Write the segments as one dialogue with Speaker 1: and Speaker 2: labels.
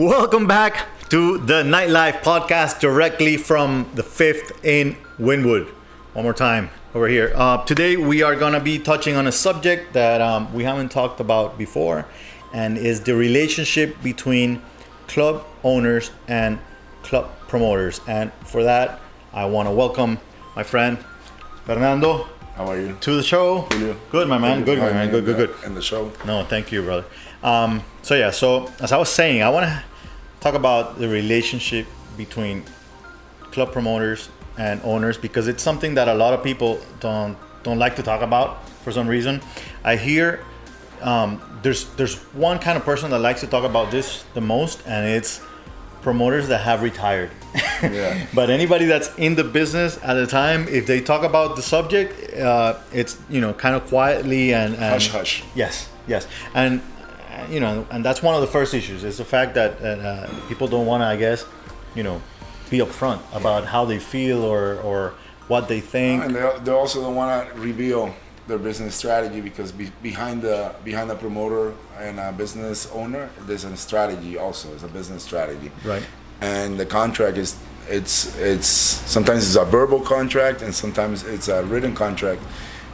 Speaker 1: Welcome back to the Nightlife Podcast directly from the Fifth in Wynwood. One more time over here. Today we are going to be touching on a subject that we haven't talked about before, and is the relationship between club owners and club promoters. And for that, I want to welcome my friend Fernando.
Speaker 2: How are you?
Speaker 1: To the show.
Speaker 2: Julio.
Speaker 1: Good, my man. Good, my man. Good.
Speaker 2: And the show.
Speaker 1: No, thank you, brother. So as I was saying, I want to talk about the relationship between club promoters and owners, because it's something that a lot of people don't like to talk about for some reason. I hear there's one kind of person that likes to talk about this the most, and it's promoters that have retired.
Speaker 2: Yeah.
Speaker 1: But anybody that's in the business at the time, if they talk about the subject, it's kind of quietly and
Speaker 2: hush.
Speaker 1: Yes, and and that's one of the first issues, is the fact that people don't want to, I guess, be upfront about how they feel or what they think.
Speaker 2: And they also don't want to reveal their business strategy, because behind the promoter and a business owner, there's a strategy also. It's a business strategy.
Speaker 1: Right.
Speaker 2: And the contract it's sometimes it's a verbal contract and sometimes it's a written contract.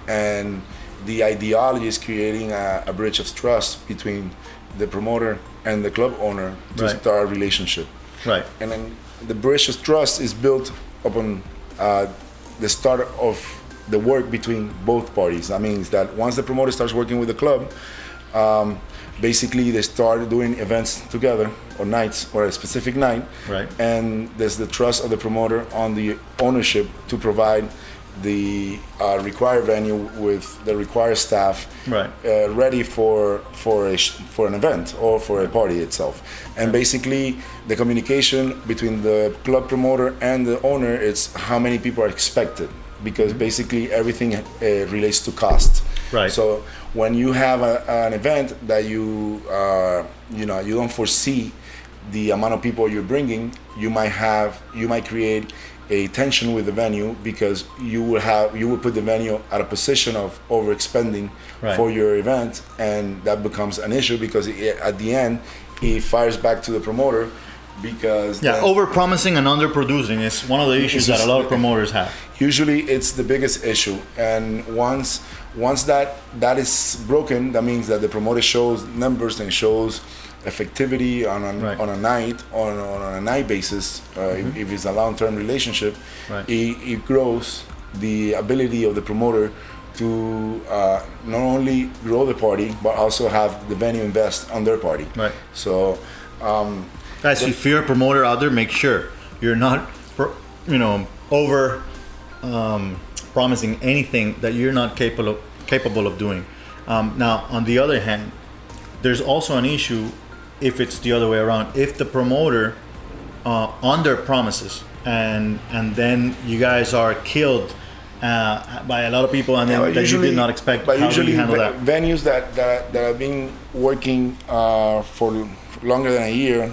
Speaker 2: And the ideology is creating a bridge of trust between the promoter and the club owner to
Speaker 1: Right.
Speaker 2: start a relationship.
Speaker 1: Right.
Speaker 2: And then the bridge of trust is built upon the start of the work between both parties. That means that once the promoter starts working with the club, basically they start doing events together, or nights, or a specific night.
Speaker 1: Right.
Speaker 2: And there's the trust of the promoter on the ownership to provide the required venue with the required staff,
Speaker 1: Right.
Speaker 2: Ready for an event or for a party itself. And basically the communication between the club promoter and the owner is how many people are expected, because basically everything relates to cost.
Speaker 1: Right.
Speaker 2: So when you have an event that you don't foresee the amount of people you're bringing, you might create a tension with the venue, because you will put the venue at a position of overexpending
Speaker 1: Right.
Speaker 2: for your event, and that becomes an issue, because at the end it fires back to the promoter, because
Speaker 1: Over promising and under producing is one of the issues that a lot of promoters have.
Speaker 2: usually it's the biggest issue. And once that is broken, that means that the promoter shows numbers and shows effectivity on a night basis. If it's a long-term relationship,
Speaker 1: Right.
Speaker 2: it grows the ability of the promoter to not only grow the party but also have the venue invest on their party.
Speaker 1: Right.
Speaker 2: So
Speaker 1: Guys, if you're a promoter out there, make sure you're not, over promising anything that you're not capable of doing. Now, on the other hand, there's also an issue if it's the other way around. If the promoter under promises and then you guys are killed by a lot of people, and then that you did not expect,
Speaker 2: but
Speaker 1: how do you handle that?
Speaker 2: Venues that have been working for longer than a year,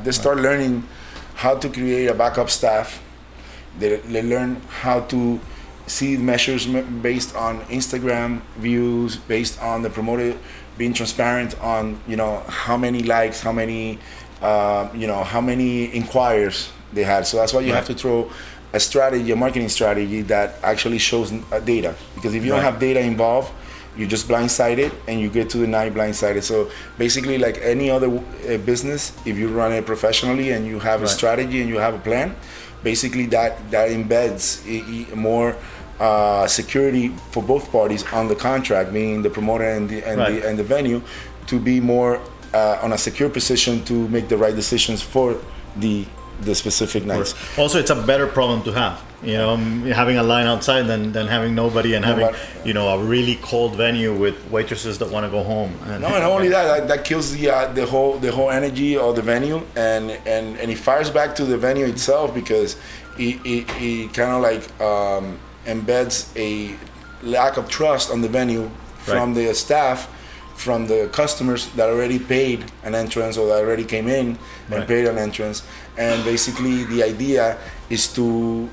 Speaker 2: they start learning how to create a backup staff. They learn how to see measures based on Instagram views, based on the promoter being transparent on how many likes, how many inquiries they had. So that's why you have to throw a marketing strategy that actually shows data, because if you don't have data involved, you just blindsided and you get to the night blindsided. So basically, like any other business, if you run it professionally and you have a strategy and you have a plan, basically that embeds more security for both parties on the contract, meaning the promoter and the venue, to be more on a secure position to make the right decisions for the specific nights.
Speaker 1: Also, it's a better problem to have, having a line outside than having nobody, and having a really cold venue with waitresses that want to go home.
Speaker 2: And not only that kills the whole energy of the venue, and it fires back to the venue itself, because it kind of like embeds a lack of trust on the venue from the staff from the customers that already paid an entrance or that already came in and paid an entrance. And basically the idea is to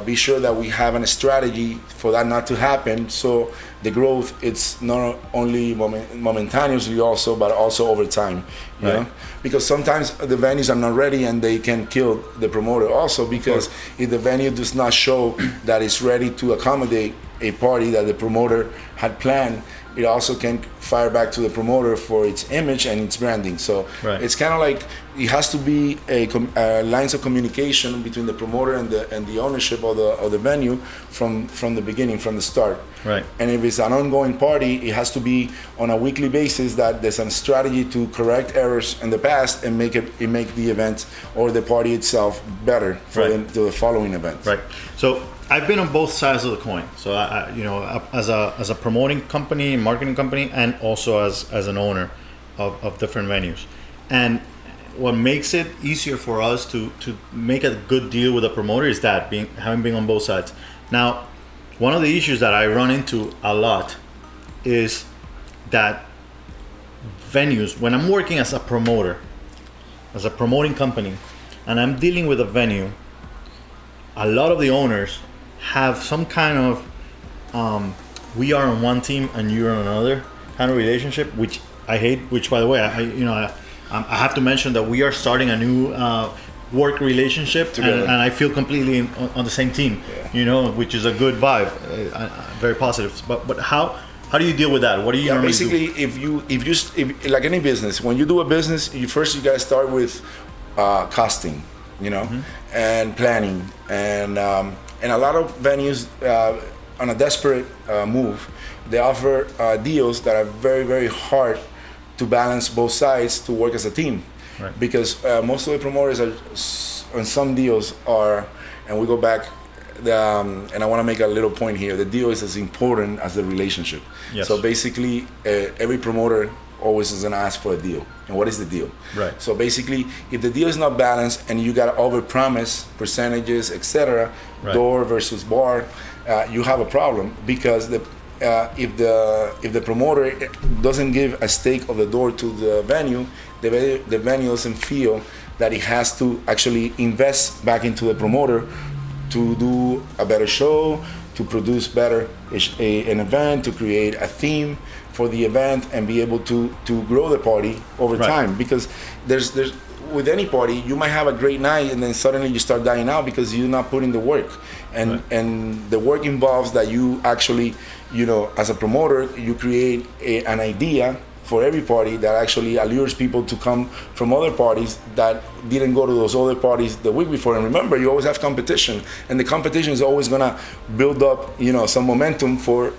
Speaker 2: be sure that we have a strategy for that not to happen. So the growth, it's not only momentaneously also, but also over time, you know? Because sometimes the venues are not ready and they can kill the promoter also, because if the venue does not show that it's ready to accommodate a party that the promoter had planned, it also can fire back to the promoter for its image and its branding. So it's kind of like it has to be a lines of communication between the promoter and the ownership of the venue from the beginning, from the start.
Speaker 1: Right.
Speaker 2: And if it's an ongoing party, it has to be on a weekly basis that there's a strategy to correct errors in the past and make the event or the party itself better for the following event.
Speaker 1: Right. So I've been on both sides of the coin. So I as a promoting company, marketing company, and also as an owner of different venues. And what makes it easier for us to make a good deal with a promoter is that having been on both sides. Now, one of the issues that I run into a lot is that venues, when I'm working as a promoter, as a promoting company, and I'm dealing with a venue, a lot of the owners have some kind of we are on one team and you're on another kind of relationship, which I hate. Which, by the way, I have to mention that we are starting a new work relationship, and I feel completely on the same team. Which is a good vibe, very positive. But how do you deal with that? What do you normally
Speaker 2: basically
Speaker 1: do?
Speaker 2: if like any business, when you do a business, you gotta start with costing, and planning, and a lot of venues on a desperate move, they offer deals that are very, very hard to balance both sides to work as a team.
Speaker 1: Right.
Speaker 2: Because most of the promoters on some deals are, and we go back, and I want to make a little point here, the deal is as important as the relationship.
Speaker 1: Yes.
Speaker 2: So basically, every promoter always is going to ask for a deal. And what is the deal?
Speaker 1: Right.
Speaker 2: So basically, if the deal is not balanced and you got to overpromise percentages, etc., door versus bar, you have a problem, because if the promoter doesn't give a stake of the door to the venue, the venue doesn't feel that it has to actually invest back into the promoter to do a better show, to produce better an event, to create a theme for the event, and be able to grow the party over time. Because there's with any party, you might have a great night and then suddenly you start dying out because you're not putting the work, and the work involves that you actually, as a promoter, you create an idea for every party that actually allures people to come from other parties that didn't go to those other parties the week before. And remember, you always have competition, and the competition is always gonna build up, some momentum for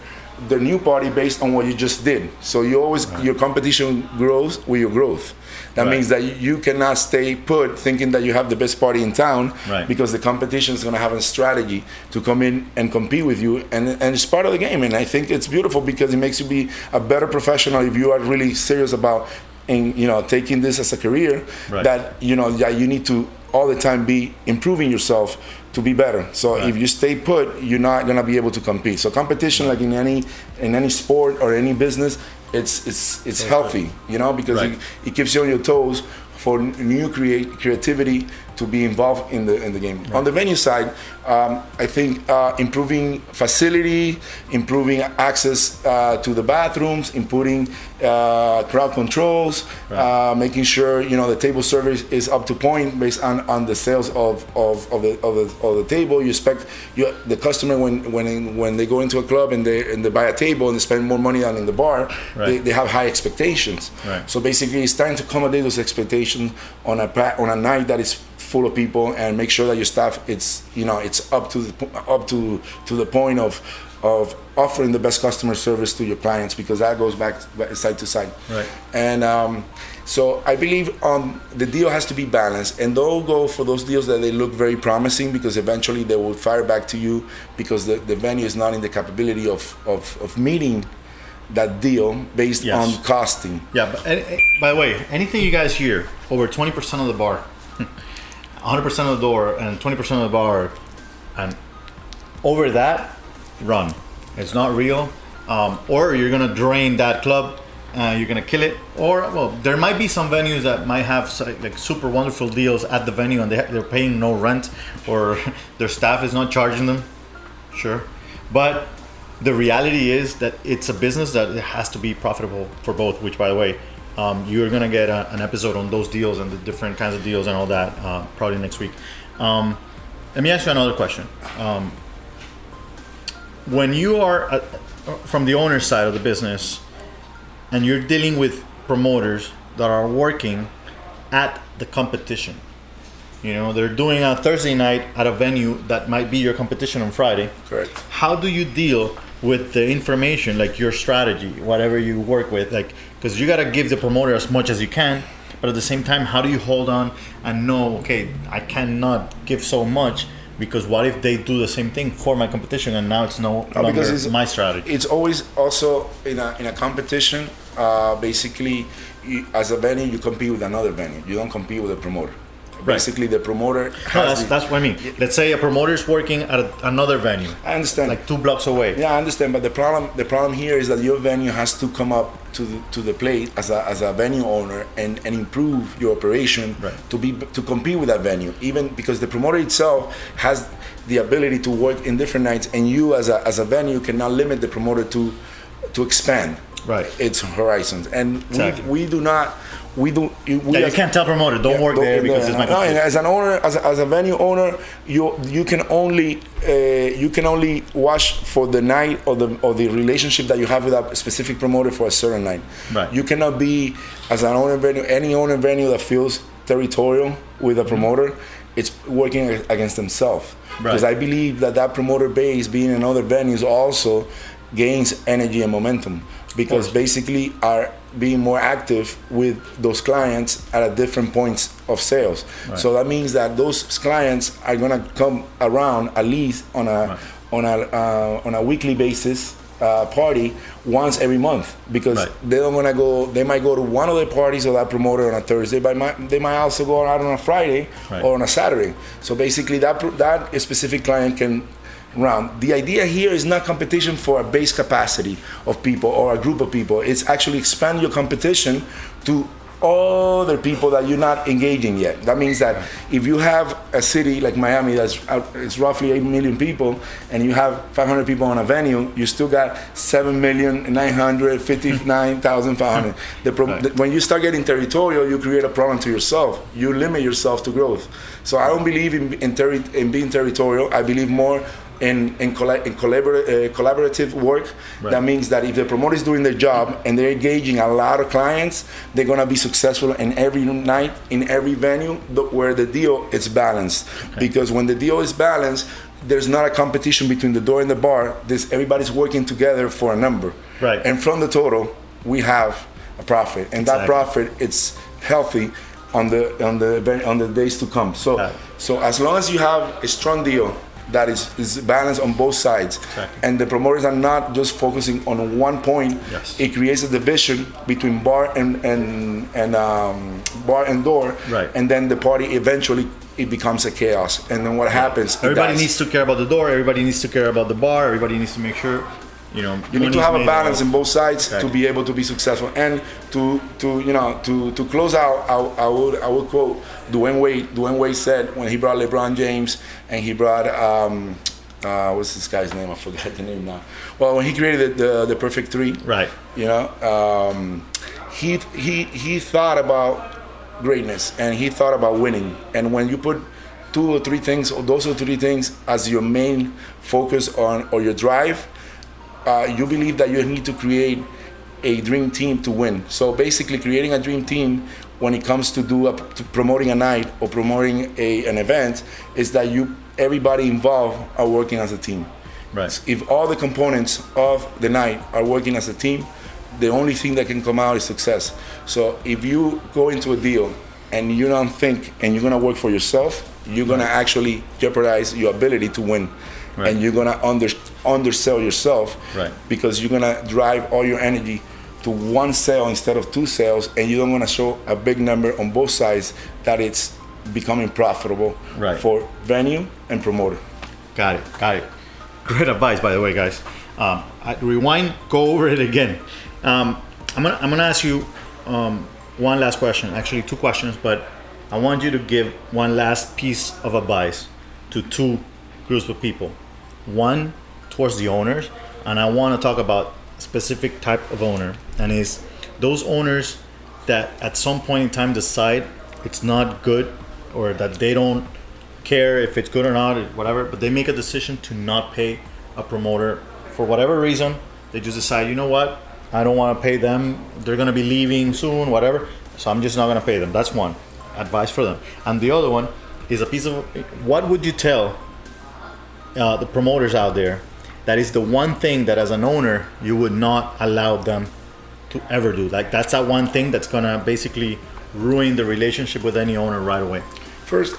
Speaker 2: the new party based on what you just did. So your competition grows with your growth. That means that you cannot stay put thinking that you have the best party in town, because the competition is going to have a strategy to come in and compete with you, and it's part of the game. And I think it's beautiful because it makes you be a better professional if you are really serious about taking this as a career. That you need to all the time be improving yourself to be better. So if you stay put, you're not going to be able to compete. So competition, like in any sport or any business, it's healthy, because it keeps you on your toes for new creativity to be involved in the game. On the venue side, I think improving facility, improving access to the bathrooms, improving crowd controls, making sure the table service is up to point based on the sales of the table. You expect the customer when they go into a club and they buy a table and they spend more money than in the bar, they have high expectations. So basically, it's time to accommodate those expectations on a night that is full of people, and make sure that your staff it's up to the point of offering the best customer service to your clients, because that goes back side to side. And so I believe the deal has to be balanced, and don't go for those deals that they look very promising, because eventually they will fire back to you because the venue is not in the capability of meeting that deal based on costing.
Speaker 1: Yeah, but by the way, anything you guys hear over 20% of the bar, 100% of the door, and 20% of the bar, and over that, run. It's not real, or you're gonna drain that club you're gonna kill it, or well, there might be some venues that might have like super wonderful deals at the venue, and they're paying no rent, or their staff is not charging them. Sure, but the reality is that it's a business that it has to be profitable for both. Which, by the way, you're gonna get an episode on those deals and the different kinds of deals and all that probably next week. Let me ask you another question. When you are from the owner's side of the business, and you're dealing with promoters that are working at the competition, they're doing a Thursday night at a venue that might be your competition on Friday.
Speaker 2: Correct.
Speaker 1: How do you deal with the information, like your strategy, whatever you work with, because you got to give the promoter as much as you can, but at the same time, how do you hold on and know, okay, I cannot give so much, because what if they do the same thing for my competition and now it's no longer my strategy?
Speaker 2: It's always also in a competition. Basically, as a venue, you compete with another venue. You don't compete with a promoter.
Speaker 1: Right.
Speaker 2: Basically, the promoter.
Speaker 1: That's what I mean. Let's say a promoter is working at another venue.
Speaker 2: I understand.
Speaker 1: Like 2 blocks away.
Speaker 2: Yeah, I understand. But the problem here is that your venue has to come up to the plate as a venue owner and improve your operation,
Speaker 1: right,
Speaker 2: to compete with that venue. Even because the promoter itself has the ability to work in different nights, and you as a venue cannot limit the promoter to expand,
Speaker 1: right,
Speaker 2: its horizons. And
Speaker 1: exactly.
Speaker 2: we do not. You
Speaker 1: can't tell promoter don't work there because it's my competition.
Speaker 2: No, as an owner, as a venue owner, you can only watch for the night or the relationship that you have with a specific promoter for a certain night.
Speaker 1: Right.
Speaker 2: You cannot be, as an owner venue, any owner venue that feels territorial with a promoter, it's working against themselves.
Speaker 1: Right.
Speaker 2: Because I believe that promoter base being in other venues also gains energy and momentum, because basically are being more active with those clients at different points of sales. Right. So that means that those clients are gonna come around at least on a weekly basis party once every month, because
Speaker 1: right,
Speaker 2: they might go to one of the parties of that promoter on a Thursday, but they might also go out on a Friday, right, or on a Saturday. So basically that specific client can round. The idea here is not competition for a base capacity of people or a group of people. It's actually expand your competition to other people that you're not engaging yet. That means that if you have a city like Miami it's roughly 8 million people, and you have 500 people on a venue, you still got 7,959,500. When you start getting territorial, you create a problem to yourself. You limit yourself to growth. So I don't believe in being territorial. I believe more in collaborative work. Right. That means that if the promoter is doing their job and they're engaging a lot of clients, they're gonna be successful in every night, in every venue where the deal is balanced. Okay. Because when the deal is balanced, there's not a competition between the door and the bar. Everybody's working together for a number.
Speaker 1: Right.
Speaker 2: And from the total, we have a profit, and that profit, it's healthy on the days to come. So as long as you have a strong deal that is balanced on both sides, exactly, and the promoters are not just focusing on one point, yes, it creates a division between bar and door, right, and then the party eventually it becomes a chaos. And then what happens?
Speaker 1: Everybody needs to care about the door. Everybody needs to care about the bar. Everybody needs to make sure. You
Speaker 2: need to have a balance in both sides, exactly, to be able to be successful. And to close out, I would quote Dwayne Wade. Dwayne Wade said when he brought LeBron James and he brought what's this guy's name? I forgot the name now. Well, when he created the Perfect Three, right? He thought about greatness and he thought about winning. And when you put those or three things as your main focus or your drive, you believe that you need to create a dream team to win. So basically creating a dream team when it comes to promoting a night or promoting an event is that everybody involved are working as a team. Right. If all the components of the night are working as a team, the only thing that can come out is success. So if you go into a deal and you don't think and you're gonna work for yourself, you're gonna actually jeopardize your ability to win. Right. And you're gonna undersell yourself, right, because you're gonna drive all your energy to one sale instead of two sales, and you don't wanna show a big number on both sides that it's becoming profitable, right, for venue and promoter.
Speaker 1: Got it. Great advice, by the way, guys. Rewind, go over it again. I'm gonna ask you one last question. Actually, two questions, but I want you to give one last piece of advice to two groups of people. One towards the owners, and I want to talk about specific type of owner, and is those owners that at some point in time decide it's not good, or that they don't care if it's good or not, or whatever, but they make a decision to not pay a promoter for whatever reason. They just decide, you know what, I don't want to pay them. They're going to be leaving soon, whatever. So I'm just not going to pay them. That's one advice for them. And the other one is a piece of, what would you tell the promoters out there that is the one thing that as an owner you would not allow them to ever do? Like, that's that one thing that's going to basically ruin the relationship with any owner right away.
Speaker 2: First,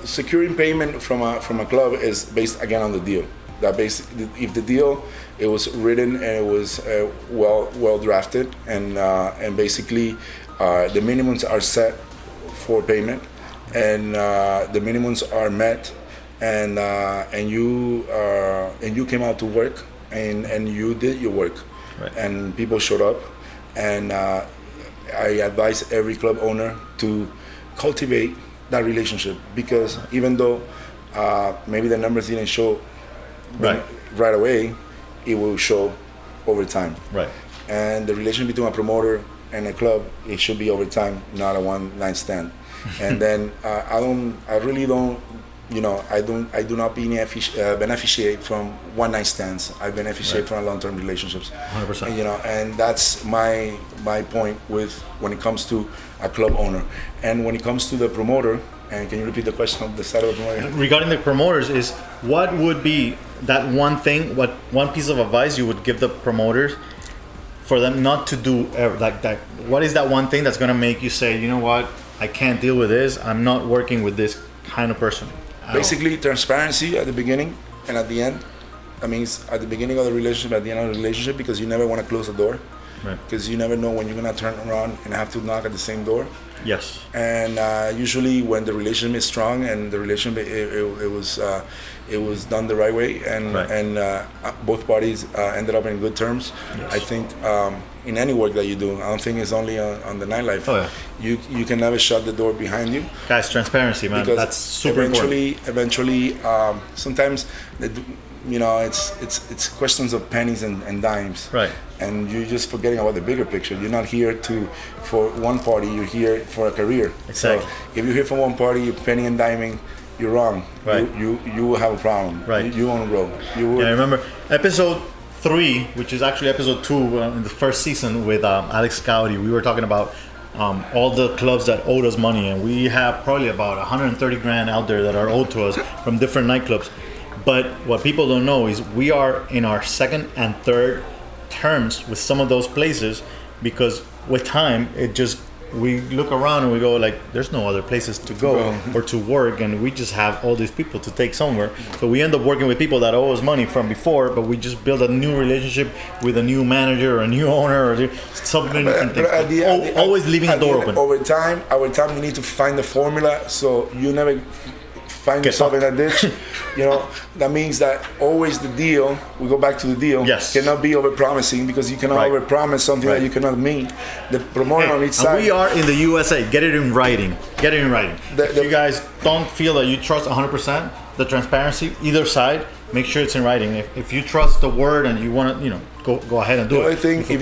Speaker 2: securing payment from a club is based again on the deal. That basically, if the deal it was written and it was well drafted, and basically the minimums are set for payment, and the minimums are met, and you came out to work and you did your work,
Speaker 1: right.
Speaker 2: And people showed up, and I advise every club owner to cultivate that relationship, because even though maybe the numbers didn't show right away, it will show over time.
Speaker 1: Right.
Speaker 2: And the relationship between a promoter and a club, it should be over time, not a one-night stand. And then I do not beneficiate from one-night stands. I beneficiate from long-term relationships.
Speaker 1: 100%.
Speaker 2: And that's my point with when it comes to a club owner. And when it comes to the promoter, and can you repeat the question on the side of the promoter?
Speaker 1: Regarding the promoters, is what would be that one thing, what one piece of advice you would give the promoters for them not to do like that? What is that one thing that's going to make you say, you know what, I can't deal with this, I'm not working with this kind of person?
Speaker 2: Basically, transparency at the beginning and at the end. That means at the beginning of the relationship, at the end of the relationship, because you never want to close the door.
Speaker 1: Right.
Speaker 2: Because you never know when you're going to turn around and have to knock at the same door.
Speaker 1: Yes.
Speaker 2: And usually when the relationship is strong and the relationship it was done the right way, and both parties ended up in good terms. Yes. I think in any work that you do, I don't think it's only on the nightlife.
Speaker 1: Oh, yeah.
Speaker 2: You can never shut the door behind you.
Speaker 1: Guys, transparency, man.
Speaker 2: Because
Speaker 1: that's super important.
Speaker 2: Eventually, sometimes it's questions of pennies and dimes.
Speaker 1: Right.
Speaker 2: And you're just forgetting about the bigger picture. You're not here for one party. You're here for a career.
Speaker 1: Exactly.
Speaker 2: So if you're here for one party, you're penny and diming, you're wrong.
Speaker 1: Right.
Speaker 2: You will have a problem.
Speaker 1: Right.
Speaker 2: You won't grow.
Speaker 1: I remember episode 3, which is actually episode 2 in the first season with Alex Cowdy. We were talking about all the clubs that owed us money, and we have probably about 130 grand out there that are owed to us from different nightclubs. But what people don't know is we are in our second and third terms with some of those places, because with time we look around and we go like, there's no other places to go or to work, and we just have all these people to take somewhere. So we end up working with people that owe us money from before, but we just build a new relationship with a new manager or a new owner or something different things. Always leaving a door open.
Speaker 2: Over time, you need to find the formula, so you never find yourself in that ditch. That means that always the deal, we go back to the deal,
Speaker 1: yes,
Speaker 2: cannot be over-promising, because you cannot over-promise something that you cannot meet. The promoter on each side.
Speaker 1: We are in the USA. Get it in writing. If you guys don't feel that you trust 100% the transparency, either side, make sure it's in writing. If you trust the word and you want to, go ahead and do it.
Speaker 2: I think if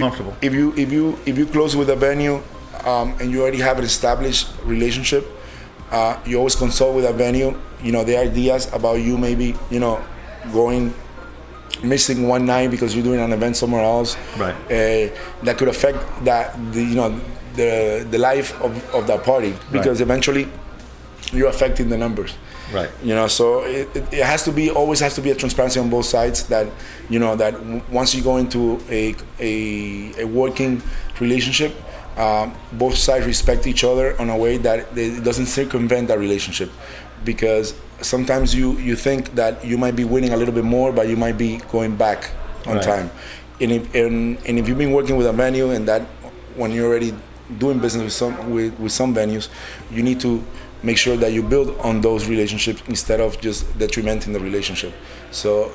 Speaker 2: you close with a venue and you already have an established relationship, you always consult with a venue. The ideas about you maybe missing one night because you're doing an event somewhere else.
Speaker 1: Right.
Speaker 2: That could affect the life of that party, because eventually you're affecting the numbers.
Speaker 1: Right.
Speaker 2: So it always has to be a transparency on both sides, that that once you go into a working relationship, both sides respect each other in a way that it doesn't circumvent that relationship, because sometimes you think that you might be winning a little bit more, but you might be going back on time. And if you've been working with a venue, and that when you're already doing business with some venues, you need to make sure that you build on those relationships instead of just detrimenting the relationship. So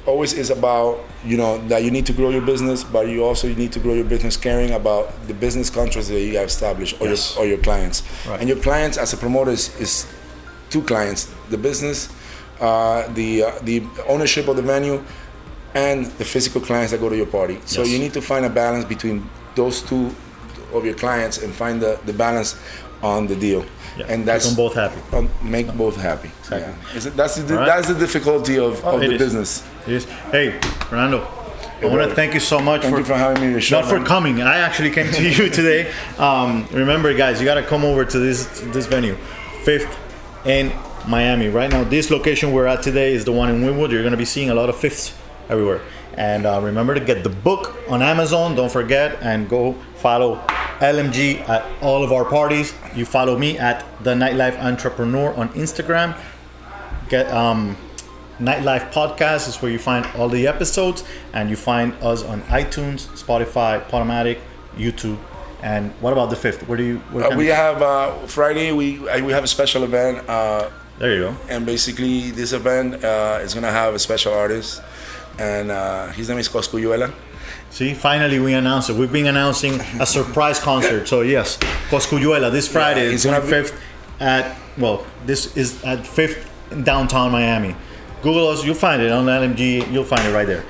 Speaker 2: always is about, that you need to grow your business, but you need to grow your business caring about the business contracts that you have established, or your clients.
Speaker 1: Right.
Speaker 2: And your clients as a promoter is two clients: the business, the ownership of the venue, and the physical clients that go to your party. So you need to find a balance between those two of your clients and find the balance on the deal.
Speaker 1: Yeah.
Speaker 2: And that's
Speaker 1: make them both happy.
Speaker 2: Make both happy.
Speaker 1: Exactly.
Speaker 2: Yeah. That's the difficulty of the business.
Speaker 1: It is. Hey, Fernando, I want to thank you so much
Speaker 2: for having me on the show.
Speaker 1: Not for coming. I actually came to you today. Remember, guys, you got to come over to this venue, Fifth in Miami. Right now, this location we're at today is the one in Wynwood. You're going to be seeing a lot of Fifths everywhere. And remember to get the book on Amazon. Don't forget, and go follow LMG at all of our parties. You follow me at the Nightlife Entrepreneur on Instagram. Get Nightlife Podcast is where you find all the episodes, and you find us on iTunes, Spotify, Podomatic, YouTube. And what about the 5th?
Speaker 2: We have Friday. We have a special event.
Speaker 1: There you go.
Speaker 2: And basically, this event is gonna have a special artist, and his name is Coscuyuela.
Speaker 1: See, finally we announced it. We've been announcing a surprise concert. So yes, Coscuyuela this Friday is 25th this is at 5th in downtown Miami. Google us, you'll find it on LMG. You'll find it right there.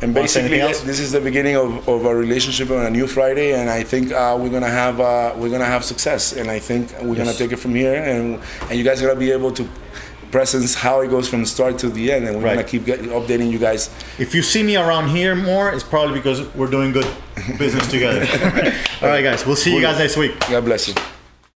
Speaker 2: And basically, this is the beginning of our relationship on a new Friday, and I think we're gonna have success, and I think we're gonna take it from here, and you guys are gonna be able to presence how it goes from the start to the end, and we're gonna keep updating you guys.
Speaker 1: If you see me around here more, it's probably because we're doing good business together. All right, guys, we'll see you guys next week.
Speaker 2: God bless you.